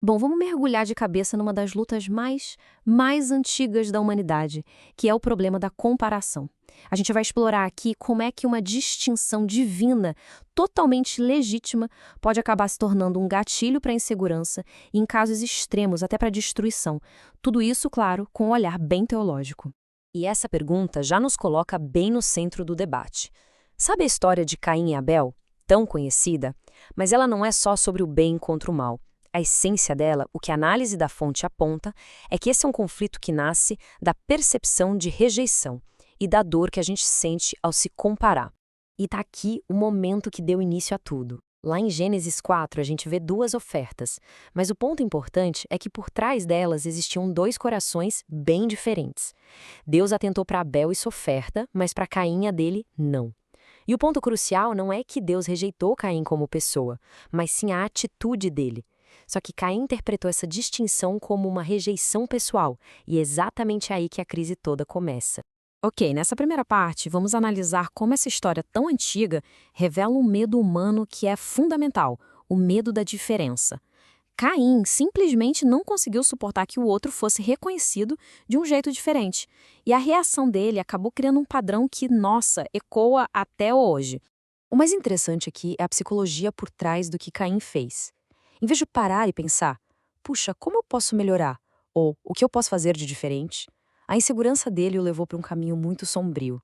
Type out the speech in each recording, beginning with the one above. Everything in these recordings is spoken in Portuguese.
Bom, vamos mergulhar de cabeça numa das lutas mais antigas da humanidade, que é o problema da comparação. A gente vai explorar aqui como é que uma distinção divina, totalmente legítima, pode acabar se tornando um gatilho para a insegurança e, em casos extremos, até para a destruição. Tudo isso, claro, com um olhar bem teológico. E essa pergunta já nos coloca bem no centro do debate. Sabe a história de Caim e Abel? Tão conhecida, mas ela não é só sobre o bem contra o mal. A essência dela, o que a análise da fonte aponta, é que esse é um conflito que nasce da percepção de rejeição e da dor que a gente sente ao se comparar. E está aqui o momento que deu início a tudo. Lá em Gênesis 4, a gente vê duas ofertas, mas o ponto importante é que por trás delas existiam dois corações bem diferentes. Deus atentou para Abel e sua oferta, mas para Caim a dele, não. E o ponto crucial não é que Deus rejeitou Caim como pessoa, mas sim a atitude dele. Só que Caim interpretou essa distinção como uma rejeição pessoal, e é exatamente aí que a crise toda começa. Ok, nessa primeira parte, vamos analisar como essa história tão antiga revela um medo humano que é fundamental, o medo da diferença. Caim simplesmente não conseguiu suportar que o outro fosse reconhecido de um jeito diferente, e a reação dele acabou criando um padrão que, nossa, ecoa até hoje. O mais interessante aqui é a psicologia por trás do que Caim fez. Em vez de parar e pensar, puxa, como eu posso melhorar? Ou o que eu posso fazer de diferente? A insegurança dele o levou para um caminho muito sombrio.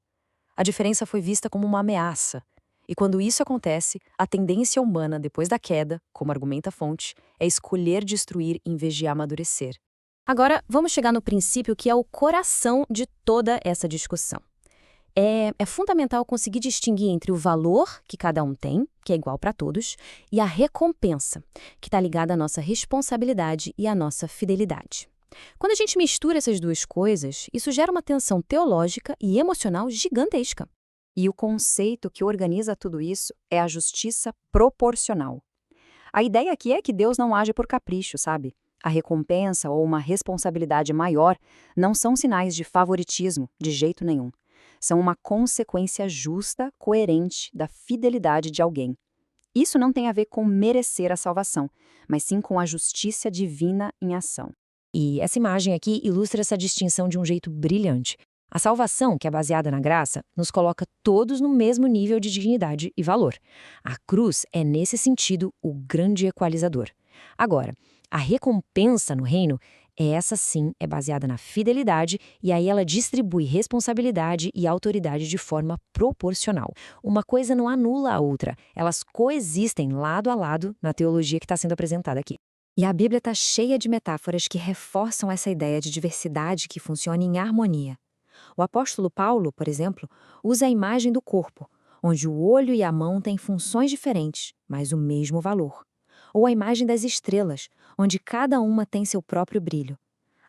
A diferença foi vista como uma ameaça. E quando isso acontece, a tendência humana depois da queda, como argumenta a fonte, é escolher destruir em vez de amadurecer. Agora, vamos chegar no princípio que é o coração de toda essa discussão. É fundamental conseguir distinguir entre o valor que cada um tem, que é igual para todos, e a recompensa, que está ligada à nossa responsabilidade e à nossa fidelidade. Quando a gente mistura essas duas coisas, isso gera uma tensão teológica e emocional gigantesca. E o conceito que organiza tudo isso é a justiça proporcional. A ideia aqui é que Deus não age por capricho, sabe? A recompensa ou uma responsabilidade maior não são sinais de favoritismo, de jeito nenhum. São uma consequência justa, coerente da fidelidade de alguém. Isso não tem a ver com merecer a salvação, mas sim com a justiça divina em ação. E essa imagem aqui ilustra essa distinção de um jeito brilhante. A salvação, que é baseada na graça, nos coloca todos no mesmo nível de dignidade e valor. A cruz é, nesse sentido, o grande equalizador. Agora, a recompensa no reino, essa sim é baseada na fidelidade e aí ela distribui responsabilidade e autoridade de forma proporcional. Uma coisa não anula a outra, elas coexistem lado a lado na teologia que está sendo apresentada aqui. E a Bíblia está cheia de metáforas que reforçam essa ideia de diversidade que funciona em harmonia. O apóstolo Paulo, por exemplo, usa a imagem do corpo, onde o olho e a mão têm funções diferentes, mas o mesmo valor. Ou a imagem das estrelas, onde cada uma tem seu próprio brilho.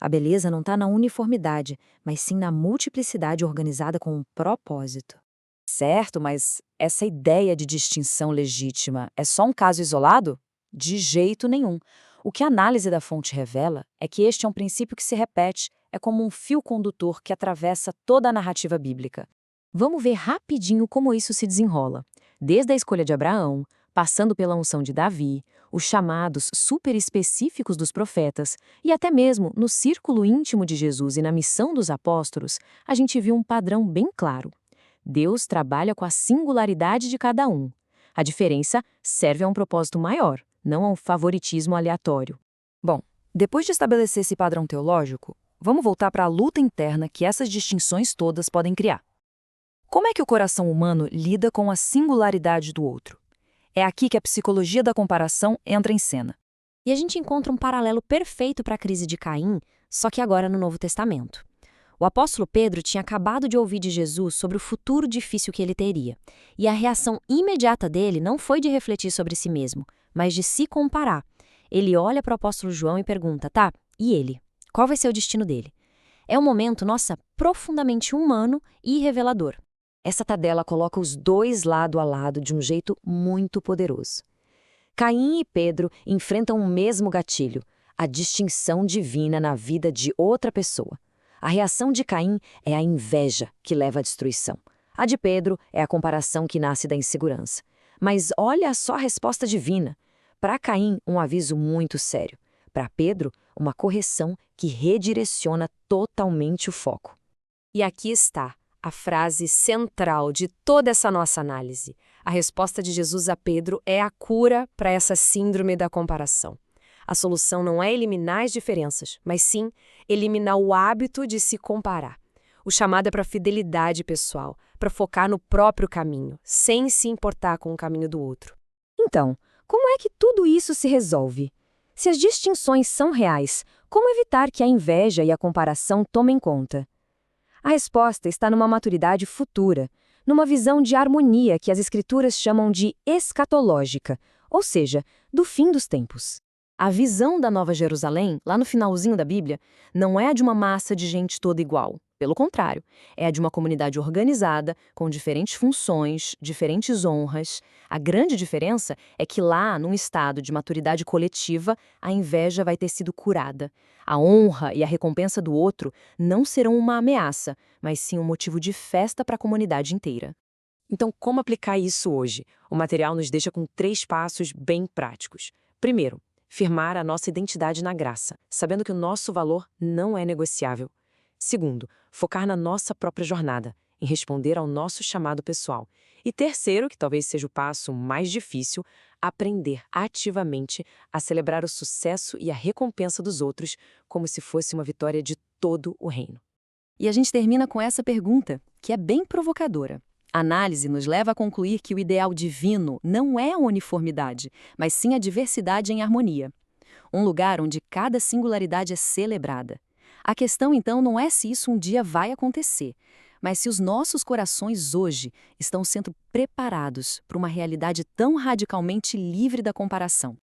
A beleza não está na uniformidade, mas sim na multiplicidade organizada com um propósito. Certo, mas essa ideia de distinção legítima é só um caso isolado? De jeito nenhum. O que a análise da fonte revela é que este é um princípio que se repete, é como um fio condutor que atravessa toda a narrativa bíblica. Vamos ver rapidinho como isso se desenrola. Desde a escolha de Abraão, passando pela unção de Davi, os chamados super específicos dos profetas e até mesmo no círculo íntimo de Jesus e na missão dos apóstolos, a gente viu um padrão bem claro. Deus trabalha com a singularidade de cada um. A diferença serve a um propósito maior, não a um favoritismo aleatório. Bom, depois de estabelecer esse padrão teológico, vamos voltar para a luta interna que essas distinções todas podem criar. Como é que o coração humano lida com a singularidade do outro? É aqui que a psicologia da comparação entra em cena. E a gente encontra um paralelo perfeito para a crise de Caim, só que agora no Novo Testamento. O apóstolo Pedro tinha acabado de ouvir de Jesus sobre o futuro difícil que ele teria. E a reação imediata dele não foi de refletir sobre si mesmo, mas de se comparar. Ele olha para o apóstolo João e pergunta, tá, e ele? Qual vai ser o destino dele? É um momento, nossa, profundamente humano e revelador. Essa tabela coloca os dois lado a lado de um jeito muito poderoso. Caim e Pedro enfrentam o mesmo gatilho, a distinção divina na vida de outra pessoa. A reação de Caim é a inveja que leva à destruição. A de Pedro é a comparação que nasce da insegurança. Mas olha só a resposta divina. Para Caim, um aviso muito sério. Para Pedro, uma correção que redireciona totalmente o foco. E aqui está a frase central de toda essa nossa análise. A resposta de Jesus a Pedro é a cura para essa síndrome da comparação. A solução não é eliminar as diferenças, mas sim eliminar o hábito de se comparar. O chamado é para fidelidade pessoal, para focar no próprio caminho, sem se importar com o caminho do outro. Então, como é que tudo isso se resolve? Se as distinções são reais, como evitar que a inveja e a comparação tomem conta? A resposta está numa maturidade futura, numa visão de harmonia que as Escrituras chamam de escatológica, ou seja, do fim dos tempos. A visão da Nova Jerusalém, lá no finalzinho da Bíblia, não é a de uma massa de gente toda igual. Pelo contrário, é a de uma comunidade organizada, com diferentes funções, diferentes honras. A grande diferença é que lá, num estado de maturidade coletiva, a inveja vai ter sido curada. A honra e a recompensa do outro não serão uma ameaça, mas sim um motivo de festa para a comunidade inteira. Então, como aplicar isso hoje? O material nos deixa com 3 passos bem práticos. Primeiro, firmar a nossa identidade na graça, sabendo que o nosso valor não é negociável. Segundo, focar na nossa própria jornada, em responder ao nosso chamado pessoal. E terceiro, que talvez seja o passo mais difícil, aprender ativamente a celebrar o sucesso e a recompensa dos outros como se fosse uma vitória de todo o reino. E a gente termina com essa pergunta, que é bem provocadora. A análise nos leva a concluir que o ideal divino não é a uniformidade, mas sim a diversidade em harmonia. Um lugar onde cada singularidade é celebrada. A questão, então, não é se isso um dia vai acontecer, mas se os nossos corações hoje estão sendo preparados para uma realidade tão radicalmente livre da comparação.